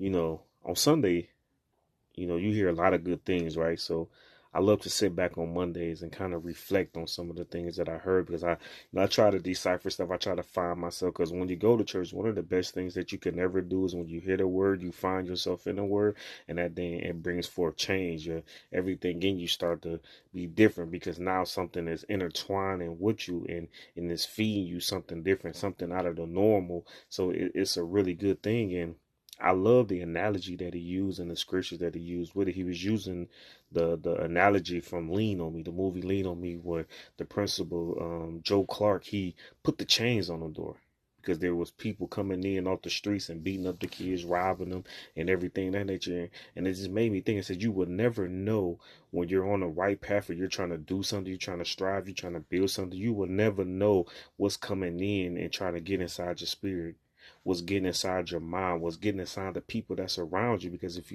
on Sunday, you hear a lot of good things, right? So I love to sit back on Mondays and kind of reflect on some of the things that I heard because I try to decipher stuff. I try to find myself because when you go to church, one of the best things that you can ever do is when you hear the word, you find yourself in the word, and that then it brings forth change. Everything in you start to be different because now something is intertwining with you and it's feeding you something different, something out of the normal. So it's a really good thing. And I love the analogy that he used and the scriptures that he used with it. He was using the analogy from Lean on Me, the movie Lean on Me, where the principal, Joe Clark, he put the chains on the door because there was people coming in off the streets and beating up the kids, robbing them, and everything that nature. And it just made me think. It said you will never know when you're on the right path or you're trying to do something, you're trying to strive, you're trying to build something. You will never know what's coming in and trying to get inside your spirit, what's getting inside your mind, what's getting inside the people that's around you. Because if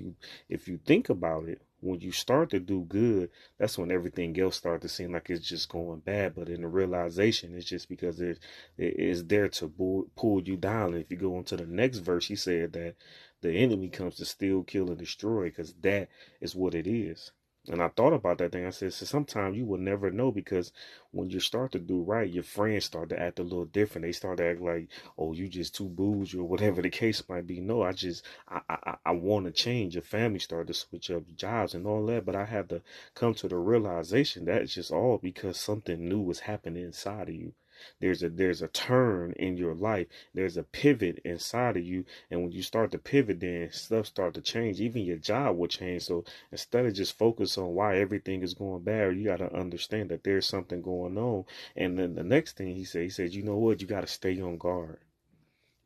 you think about it, when you start to do good, that's when everything else starts to seem like it's just going bad. But in the realization, it's just because it is there to pull you down. And if you go into the next verse, he said that the enemy comes to steal, kill, and destroy, because that is what it is. And I thought about that thing. I said, so sometimes you will never know because when you start to do right, your friends start to act a little different. They start to act like, oh, you just too bougie or whatever the case might be. No, I want to change. Your family started to switch up jobs and all that, but I had to come to the realization that it's just all because something new was happening inside of you. There's a turn in your life. There's a pivot inside of you, and when you start to pivot, then stuff start to change. Even your job will change. So instead of just focus on why everything is going bad, you got to understand that there's something going on. And then the next thing he said, you know what? You got to stay on guard.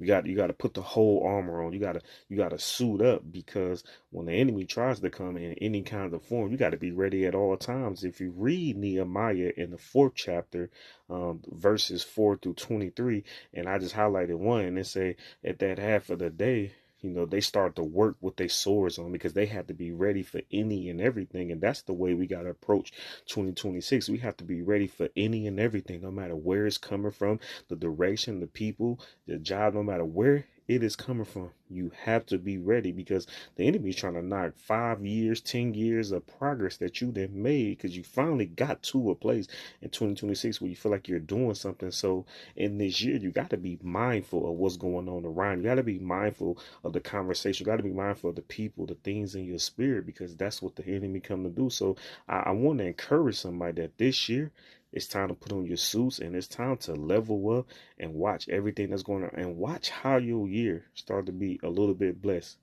You got to put the whole armor on. You got to suit up because when the enemy tries to come in any kind of form, you got to be ready at all times. If you read Nehemiah in the fourth chapter, verses 4 through 23, and I just highlighted one, and it say at that half of the day, they start to work with their swords on because they had to be ready for any and everything. And that's the way we got to approach 2026. We have to be ready for any and everything, no matter where it's coming from, the direction, the people, the job, no matter where it is coming from. You have to be ready because the enemy is trying to knock 5 years, 10 years of progress that you then made because you finally got to a place in 2026 where you feel like you're doing something. So in this year, you got to be mindful of what's going on around. You got to be mindful of the conversation. You got to be mindful of the people, the things in your spirit, because that's what the enemy come to do. So I want to encourage somebody that this year it's time to put on your suits and it's time to level up and watch everything that's going on and watch how your year start to be a little bit blessed.